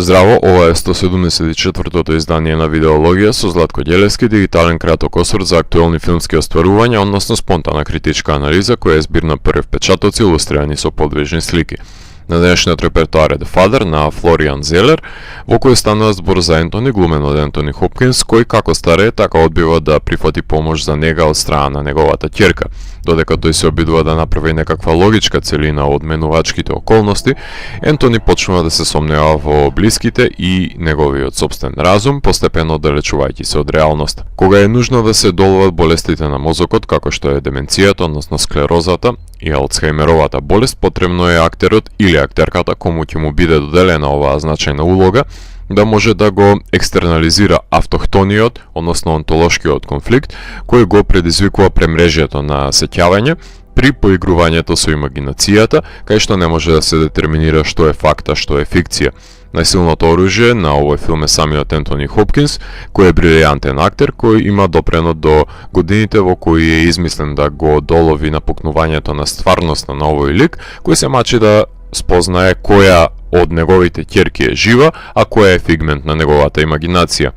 Здраво, ова е 174-тото издание на Видеологија со Златко Ѓелевски, дигитален краток осврт за актуелни филмски остварувања, односно спонтана критичка анализа која е збир на први впечатоци илустрирани со подвижни слики. На денешниот репертоар е The Father на Флориан Зелер, во кој станува збор за Ентони, глумен од Ентони Хопкинс, кој како старее така одбива да прифати помош за нега од страна на неговата ќерка. Додека тој се обидува да направи некаква логичка целина од менувачките околности, Ентони почнува да се сомнева во блиските и неговиот собствен разум, постепено оддалечувајќи се од реалноста. Кога е нужно да се доловат болестите на мозокот, како што е деменцијата, односно склерозата и Алцхаймеровата болест, потребно е актерот или актерката кому ќе му биде доделена оваа значајна улога, да може да го екстернализира автохтониот, односно онтолошкиот конфликт, кој го предизвикува премрежјето на сеќавање при поигрувањето со имагинацијата, кај што не може да се детерминира што е факт, а што е фикција. Најсилното оружје на овој филм е самиот Ентони Хопкинс, кој е брилијантен актер, кој има допрено до годините во кои е измислен да го долови напукнувањето на стварноста на овој лик, кој се мачи да спознае која од неговите ќерки е жива, а која е фигмент на неговата имагинација.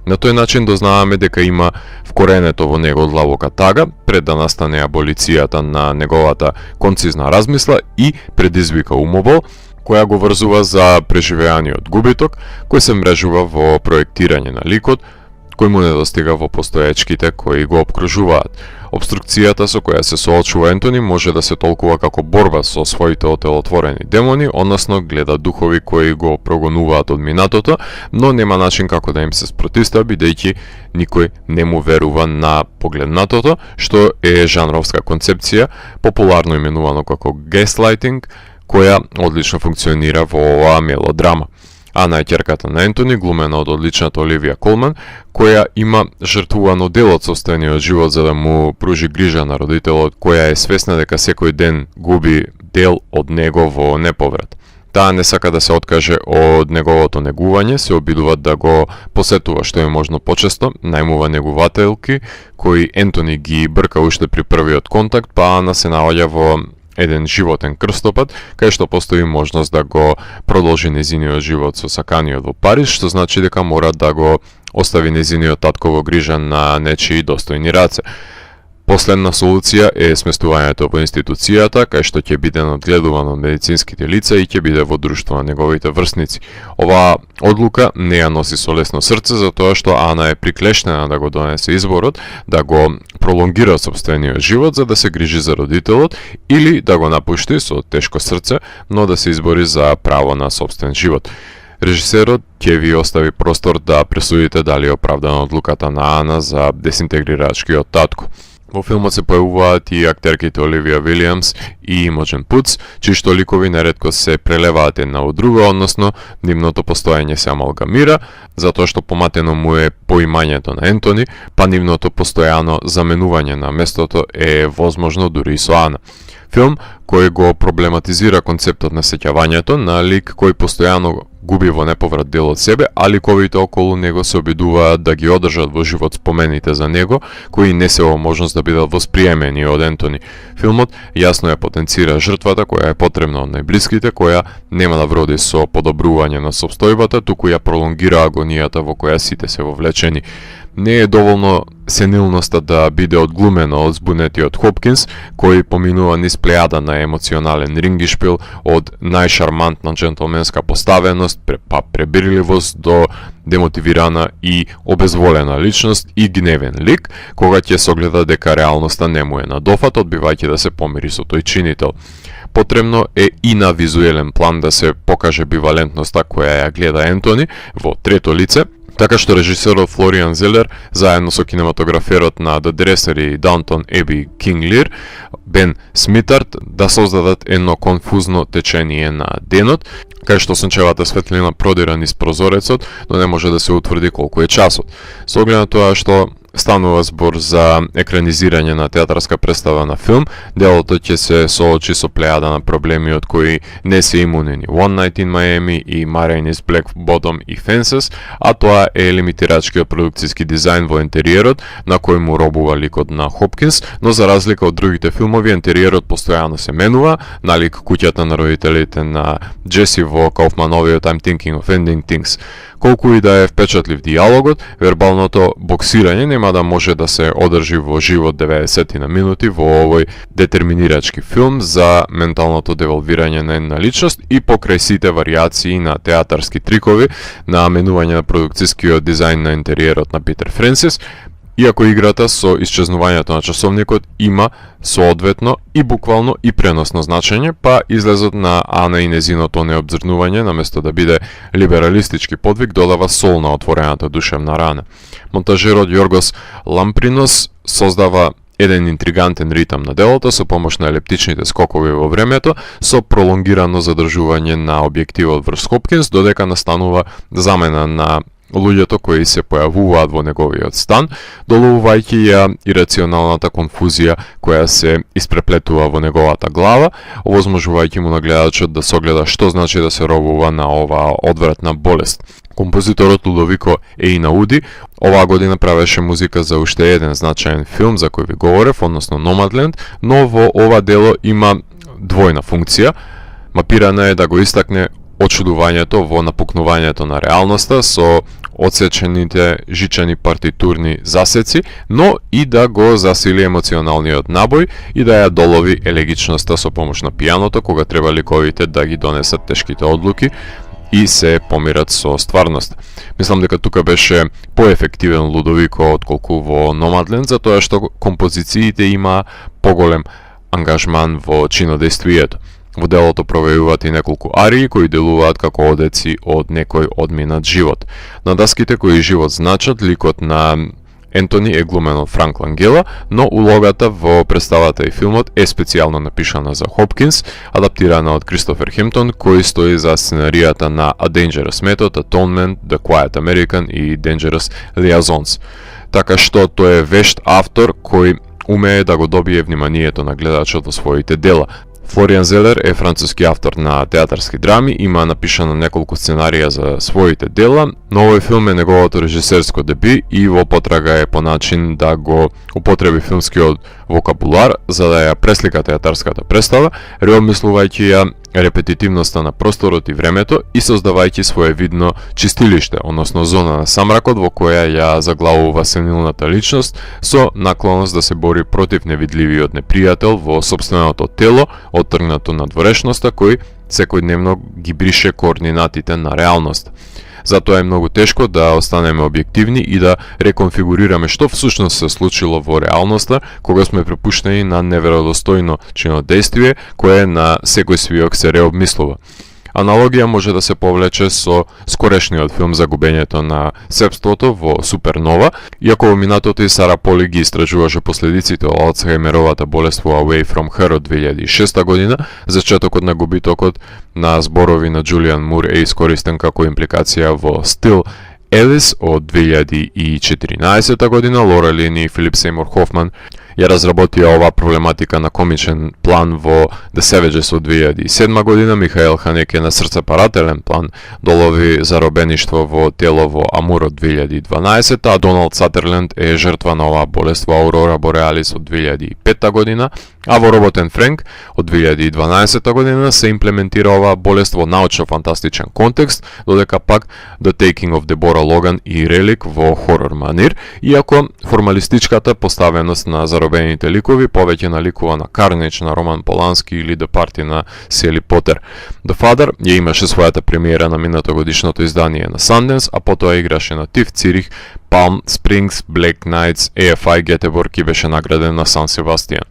На тој начин дознаваме дека има вкоренето во него длабока тага пред да настане аболицијата на неговата концизна размисла и предизвика умобол, која го врзува за преживеаниот губиток, кој се мрежува во проектирање на ликот, кој му недостига во постоечките кои го обкружуваат. Обструкцијата со која се соочува Ентони може да се толкува како борба со своите отелотворени демони, односно гледа духови кои го прогонуваат од минатото, но нема начин како да им се спротиста, бидејќи никој не му верува на погледнатото, што е жанровска концепција, популарно именувано како gaslighting, која одлично функционира во оваа мелодрама. Ана е ќерката на Ентони, глумена од одличната Оливија Колман, која има жртвувано дел од сопствениот живот за да му пружи грижа на родителот, која е свесна дека секој ден губи дел од него во неповрат. Таа не сака да се откаже од неговото негување, се обидува да го посетува што е можно почесто, најмува негувателки, кои Ентони ги брка уште при првиот контакт, па Ана се наоѓа во еден животен крстопат, кај што постои можност да го продолжи незиниот живот со саканиот во Париз, што значи дека мора да го остави незиниот татко во грижа на нечии достојни раце. Последна солуција е сместувањето во институцијата, кај што ќе биде надгледуван од медицинските лица и ќе биде во друштво на неговите врсници. Оваа одлука не ја носи со лесно срце, затоа што Ана е приклешнена да го донесе изборот, да го пролонгира собствениот живот за да се грижи за родителот или да го напушти со тешко срце, но да се избори за право на собствен живот. Режисерот ќе ви остави простор да пресудите дали е оправдана одлуката на Ана за дезинтегрирачкиот татко. Во филмот се појавуваат и актерките Оливија Вилијамс и Имоџен Пуц, чишто ликови неретко се прелеваат една од друга, односно нивното постоење се амалгамира, затоа што поматено му е поимањето на Ентони, па нивното постојано заменување на местото е возможно дури и со Ана. Филм кој го проблематизира концептот на сеќавањето на лик кој постојано губи во неповрат дел од себе, а ликовите околу него се обидуваат да ги одржат во живот спомените за него, кои не се во можност да бидат восприемени од Ентони. Филмот јасно ја потенцира жртвата која е потребна од најблиските, која нема да вроди со подобрување на сопстојбата, туку ја пролонгира агонијата во која сите се вовлечени. Не е доволно сенилноста да биде одглумена од збунетиот Хопкинс, кој поминува низ плејада на емоционален рингишпил од најшармантна джентлменска поставеност, па пребирливост до демотивирана и обезволена личност и гневен лик, кога ќе согледа дека реалноста не му е на дофат, одбивајќи да се помири со тој чинител. Потребно е и на визуелен план да се покаже бивалентноста која ја гледа Ентони во трето лице, така што режисерот Флориан Зелер, заедно со кинематограферот на The Dresser и Downton Abbey King Lear, Бен Смитард, да создадат едно конфузно течение на денот, кај што сончевата светлина продира низ прозорецот, но не може да се утврди колку е часот. Со оглед на тоа што станува збор за екранизирање на театарска представа на филм, делото ќе се соочи со плејада на проблеми од кои не се имунени One Night in Miami и Ma Rainey's Black Bottom и Fences, а тоа е лимитирачкиот продукцијски дизајн во интериерот на кој му робува ликот на Хопкинс, но за разлика од другите филмови, интериерот постојано се менува, налик куќата на родителите на Джеси во Кауфмановиот I'm Thinking of Ending Things. Колку и да е впечатлив диалогот, вербалното боксирање нема да може да се одржи во живот 90 на минути во овој детерминирачки филм за менталното девалвирање на една личност и покрај сите варијации на театарски трикови на менување на продукцијскиот дизајн на интериерот на Питер Френсис, иако играта со исчезнувањето на часовникот има соодветно и буквално и преносно значење, па излезот на Ана и незиното необзрнување, наместо да биде либералистички подвиг, додава сол на отворената душевна рана. Монтажерот Јоргос Лампринос создава еден интригантен ритам на делото со помош на елептичните скокови во времето, со пролонгирано задржување на објективот врз Хопкинс, додека настанува замена на луѓето кои се појавуваат во неговиот стан, доловувајќи ја ирационалната конфузија која се испреплетува во неговата глава, овозможувајќи му на гледачот да согледа што значи да се робува на оваа одвратна болест. Композиторот Лудовико Еинауди оваа година правеше музика за уште еден значаен филм за кој ви говорев, односно Nomadland, но во ова дело има двојна функција. Мапирана е да го истакне очудувањето во напукнувањето на реалноста со одсечените жичени партитурни засеци, но и да го засили емоционалниот набој и да ја долови елегичноста со помош на пијаното кога треба ликовите да ги донесат тешките одлуки и се помират со стварност. Мислам дека тука беше поефективен Лудовико отколку во Nomadland, затоа што композициите има поголем ангажман во чинодействието. Во делото провејуваат и неколку арии кои делуваат како одеци од некој одминат живот. На даските кои живот значат, ликот на Ентони е глумен од Франк Лангела, но улогата во представата и филмот е специјално напишана за Хопкинс, адаптирана од Кристофер Хемптон, кој стои за сценаријата на A Dangerous Method, Atonement, The Quiet American и Dangerous Liaisons. Така што тој е вешт автор кој умее да го добие вниманието на гледачот во своите дела. Флориан Зелер е француски автор на театарски драми, има напишано неколку сценарија за своите дела, но овој филм е неговото режисерско деби и во потрага е по начин да го употреби филмскиот вокабулар за да ја преслика театарската представа, реомислувајќи ја репетитивноста на просторот и времето и создавајќи своевидно чистилиште, односно зона на самракот во која ја заглавува сенилната личност со наклоност да се бори против невидливиот непријател во сопственото тело, оттргнато на дворешноста кој секојдневно ги брише координатите на реалност. Затоа е многу тешко да останеме објективни и да реконфигурираме што всушност се случило во реалноста кога сме препуштени на неверодостојно чинодействие кое на секој свиок се реобмислува. Аналогија може да се повлече со скорешниот филм за губењето на сепството во Супернова, иако во минатото и Сара Поли ги истражуваше последиците од Алцхајмеровата болест во Away From Her од 2006 година, зачетокот на губитокот на зборови на Џулијан Мур е искористен како импликација во Still Alice од 2014 година. Лора Лини и Филип Сеймур Хофман ја разработија оваа проблематика на комичен план во The Savages од 2007 година. Михаел Ханеке на срцепарателен план долови заробеништво во тело во Амур од 2012, а Доналд Сатерленд е жртва на оваа болест во Аурора Бореалис од 2005 година, а во Роботен Френк од 2012 година се имплементира оваа болест во научно-фантастичен контекст, додека пак The Taking of Deborah Logan и Relic во хорор манир, иако формалистичката поставеност на заробените ликови повеќе наликува на Carnage на Роман Полански или The Party на Сели Потер. The Father ја имаше својата премиера на минатогодишното издание на Sundance, а потоа играше на TIFF, Цирих, Palm Springs, Black Knights, AFI Гетеборг и беше награден на Сан Себастијан.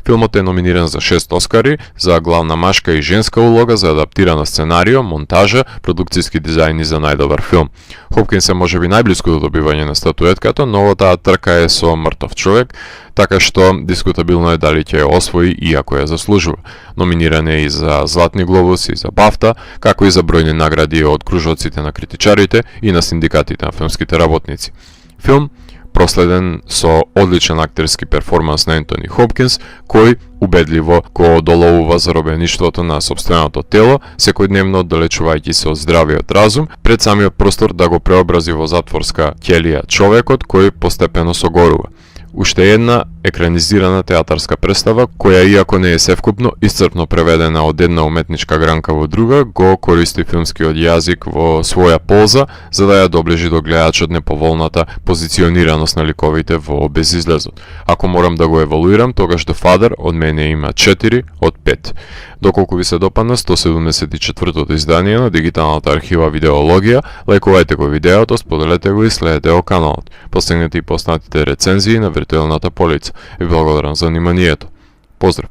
Филмот е номиниран за 6 Оскари, за главна машка и женска улога, за адаптирана сценарио, монтажа, продукцијски дизајн и за најдобар филм. Хопкинс е можеби најблиску до добивање на статуетката, но таа трка е со мртов човек, така што дискутабилно е дали ќе ја освои иако ја заслужува. Номиниран е и за Златни глобус и за Бафта, како и за бројни награди од кружоците на критичарите и на синдикатите на филмските работници. Филм проследен со одличен актерски перформанс на Ентони Хопкинс, кој убедливо го одоловува заробеништвото на сопственото тело, секојдневно оддалечувајќи се од здравиот разум, пред самиот простор да го преобрази во затворска ќелија човекот кој постепено согорува. Уште една екранизирана театарска представа, која иако не е севкупно исцрпно преведена од една уметничка гранка во друга, го користи филмскиот јазик во своја полза, за да ја доближи до гледачот неповолната позиционираност на ликовите во безизлезот. Ако морам да го евалуирам, тогаш The Father од мене има 4 од 5. Доколку ви се допадна 174-тото издание на дигиталната архива Видеологија, лајкувајте го видеото, споделете го и следете го каналот. Постигнете и поснатите рецензии на виртуелната полица. Ви благодарам за вниманието. Поздрав!